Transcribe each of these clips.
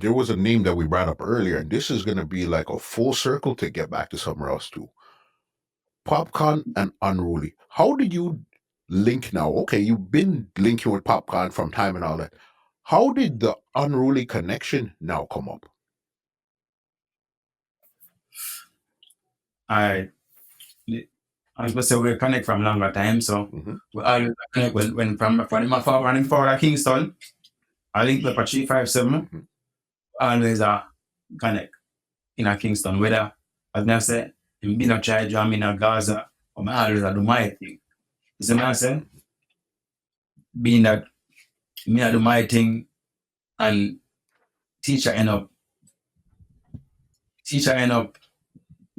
there was a name that we brought up earlier, and this is going to be like a full circle to get back to somewhere else too. Popcaan and Unruly. How did you link now? Okay, you've been linking with Popcaan from time and all that. How did the Unruly connection now come up? I was supposed to say we connect from longer time, so we always connect when from my father running forward at Kingston. I link up at 357. Always connect in a Kingston. Whether, as I say, in being a child, I'm in a Gaza, or I always do my thing. You see what I say? Being that me I do my thing, and teacher end up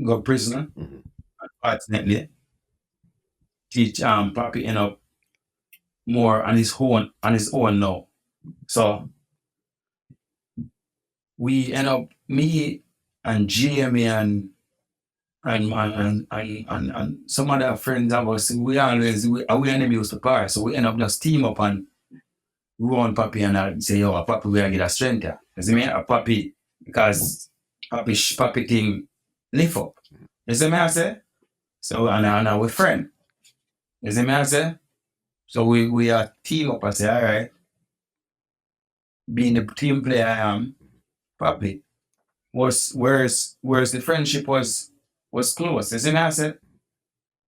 go prisoner. Unfortunately, Papi end up more on his own now. So we end up, me and Jamie and some other friends of us, we enemy used to par, so we end up just team up and run Papi and say, yo, Papi, we gotta get a strength here. You see me? A Papi, because Papi thing lift up. You see me I say? So and we friend. You see me I say? So we are team up and say, all right, being the team player I am, Papi, where's the friendship was close. You see me I say?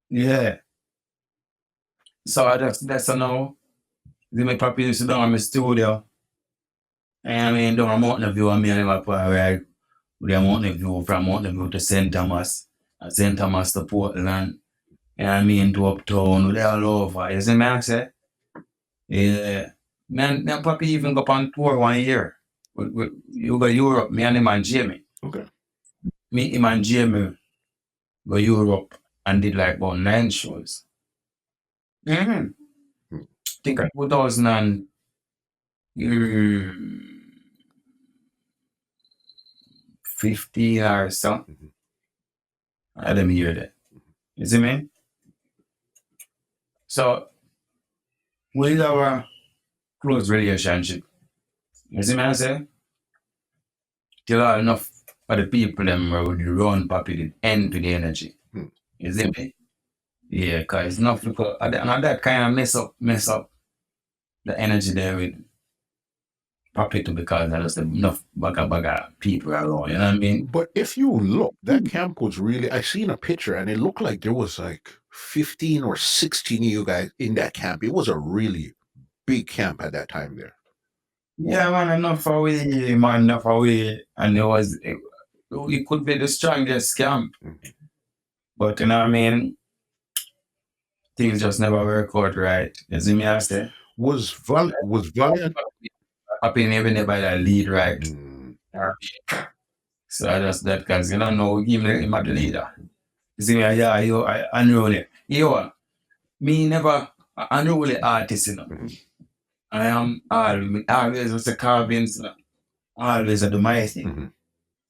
Yeah. So that's a now. My Papi used to down in my studio. And I mean, down a Mountain View, I mean, I right with a Mountain View, from Mountain View to St. Thomas, and St. Thomas to Portland, and I mean to Uptown, they're all over. You see me I say? Yeah. Man, Papi even go on tour 1 year. You go Europe, me and him and Jamie. Okay. Me, him and Jamie go Europe and did like about 9 shows. I think in 2015 or so. I had them hear that. You see me? So with our close relationship, you see me I say? Till enough for the people them where would run Papi did end to the energy. You see me? Yeah, because it's enough because and that kind of mess up the energy there with Papi too, because there's enough bugger people around, you know what I mean? But if you look, that camp was really, I seen a picture and it looked like there was like 15 or 16 of you guys in that camp. It was a really big camp at that time there. Yeah, man, enough away, and it could be the strongest camp. But you know what I mean? Things just never work out right. You see me I say? Was Valiant? Papi never that lead right. So I just that because you don't know him the leader. You see me, yeah, I Unruly. Me never Unruly artist, you know. I am always was a carvings, you know. Always do my thing.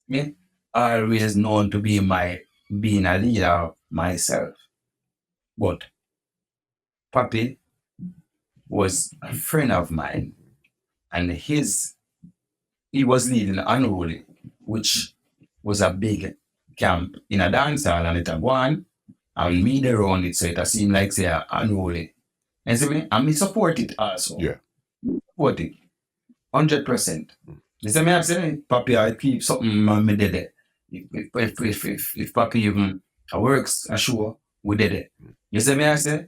Me always known to be being a leader myself. But Papi was a friend of mine, and he was leading Unruly, which was a big camp in a dancehall, and it a one, and me there on it, so it seemed like say Unruly. And see me, and me support it also. Yeah. Support it 100%. You see me I say, Papi, I keep something me did it. If Papi even works a show, we did it. You see me I say?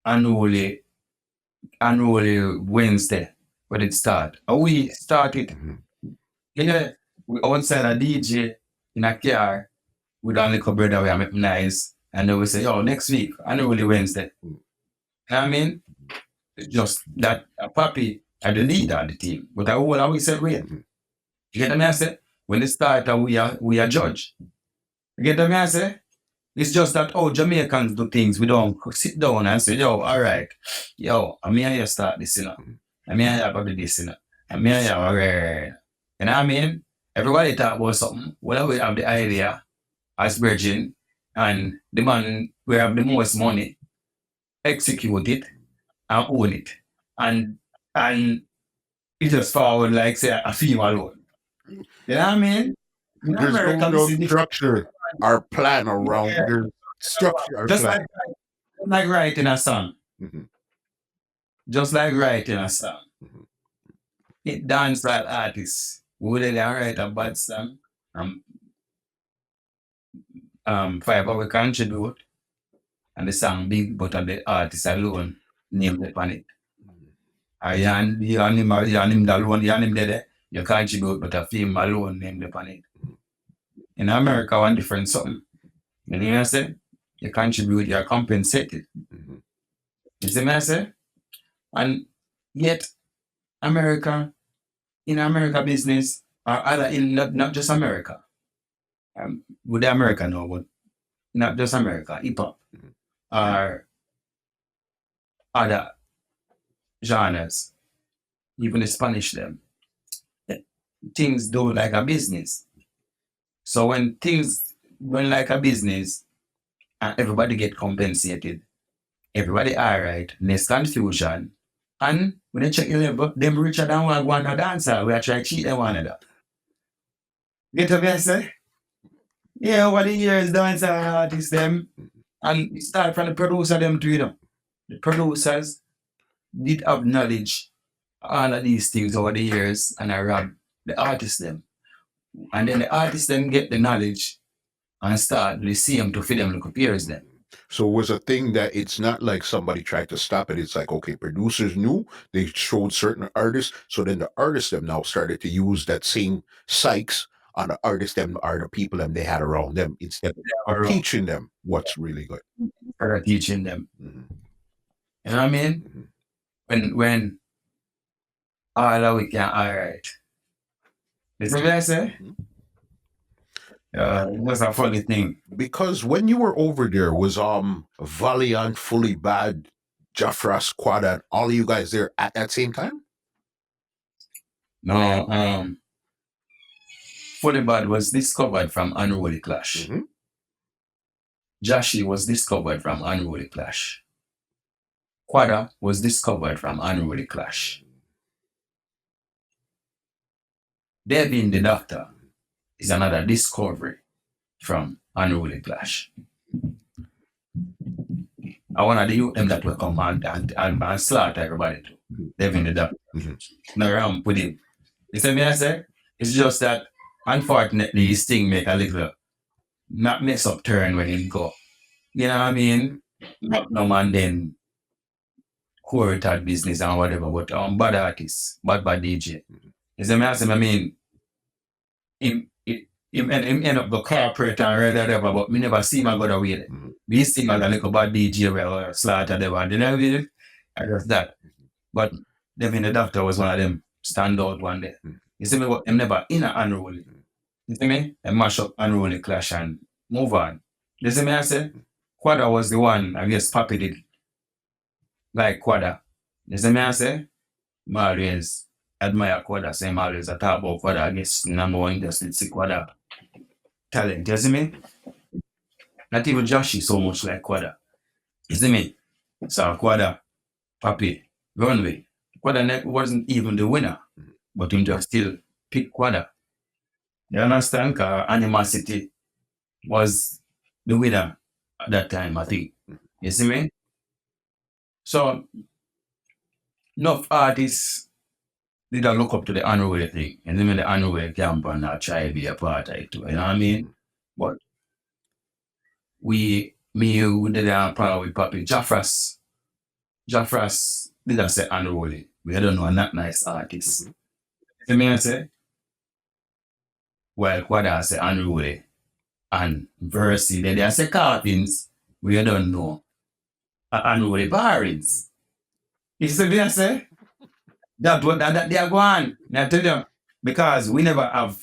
Unruly Wednesday when it start. We started. We outside a DJ in a car with a little brother we are making nice. And then we say, yo, next week, Unruly Wednesday. You know what I mean? Just that Papi are the leader of the team. But I will always say, wait. You get what I say? When it start, we are judge. You get what I say? It's just that Jamaicans do things. We don't sit down and say, yo, all right, yo, I'm here to start this, you know. I'm here to do this, you know. I'm here to you know what I mean? Everybody talk about something. Whether we have the idea as virgin and the man we have the most money, execute it and own it. And it just forward like say a female alone. You know what I mean? In There's America, we no see different. structure or plan Yeah. around their structure or Just plan. like writing a song. Mhm, Just like writing a song. mhm. It dancehall artists would they write a bad song? Um, five hour contribute and the song big, but on the artist alone name it on it. You and him alone, you and him there, you contribute, but a film alone name it on it. In America, one different something. You know what I say? You contribute, you're compensated. Mhm. You see what I say? And yet, America, in America business, or other in not just America, with the America now, but not just America, hip hop, Mhm. or other genres, even the Spanish them, things do like a business. So when things run like a business and everybody get compensated, everybody all right, less confusion. And when they check the level, them richer than one a dancer, we are trying to cheat them one another. Get what I say? Yeah, over the years, dancer artists them, and it start from the producer them too, you know. The producers did have knowledge all of these things over the years and I rob the artists them. And then the artists then get the knowledge and start the same to feed them like peers them. So it was a thing that it's not like somebody tried to stop it. It's like, okay, producers knew, they showed certain artists. So then the artists them now started to use that same psychs on the artists them are the people them they had around them instead of Or teaching them what's really good. or teaching them. Mhm, You know what I mean? mhm. When all of we can all right. You see what I say? Mhm. That's a funny thing. Because when you were over there, was Valiant, Fully Bad, Jafra Squad, and all of you guys there at that same time? No, Fully Bad was discovered from Unruly Clash. Mhm. Jashi was discovered from Unruly Clash. Quada was discovered from Unruly Clash. Devin the Doctor is another discovery from Unruly Clash. I want to youth them that will come and slaughter everybody too. Devin the Doctor. Mhm. No wrong with him. You see me I say? It's just that unfortunately his thing make a little not mess up turn when he go. You know what I mean? Not no man then quartered business and whatever, but bad artist, bad DJ. You see me I say? I mean him end up the corporate and whatever, but me never see him go that way. Mhm. We see him as a little bad DJ where slaughter them and you know what I mean? I just that. But Devin the Doctor was one of them standout one day. Mhm. You see me what him never in a Unruly. You see me? And mash up Unruly Clash and move on. You see me I say? Quada was the one, I guess Papi did like Quada. You see me I say? I always admire Quada, same always I talk about Quada, I guess number one interested see Quada talent, you see me? Not even Joshi so much like Quada. You see me? So Quada, Papi, Runway. Quada wasn't even the winner, but him just still pick Quada. You understand? Because Animosity was the winner at that time, I think. You see me? So enough artists did not look up to the Unruly thing. And then the Unruly camp and I try to be a part of it too. You know what I mean? But we did a part with Papi. Jafras didn't say Unruly. We don't know a not nice artist. You mean I say? Well, what I say Unruly and Versi, then they say Carpins, we don't know. Unruly Barons. You see me I say? That what that they are going. Now tell them because we never have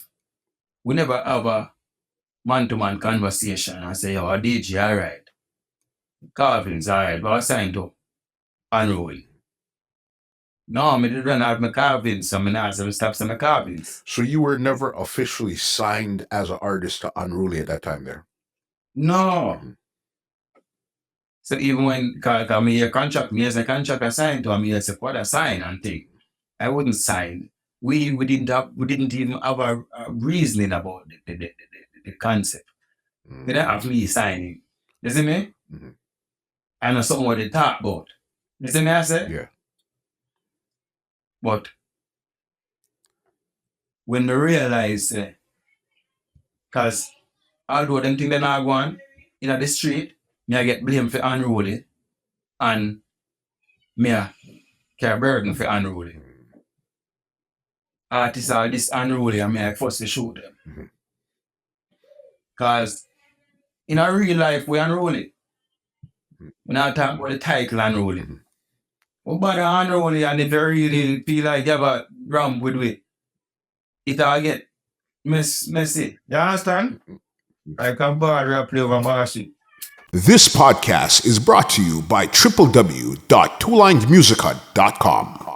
a man-to-man conversation and say, yo, DJ, all right. Carvings, all right, but I signed to Unruly. No, I didn't have my carvings, so I not to stop some carvings. So you were never officially signed as an artist to Unruly at that time there? No. So even when me a contract, me as a contract assigned to me as a quad assign and thing, I wouldn't sign we didn't even have a reasoning about the concept. We didn't have to sign it. You see me? Mhm. I know something what they talk about. You see me, I say? Yeah. But when they realize, because although them think they're not going in the street, me I get blamed for Unruly, and me I carry burden for Unruly. Artists are this Unruly, and me I force to shoot them. Mhm. Because in a real life, we Unruly. Mhm. We're not talking about the title Unruly. Mhm. What about Unruly, and if you really feel like you have a rum with it, it all get messy. You understand? Like a bar I play over Marcy. This podcast is brought to you by www.twolinedmusichut.com.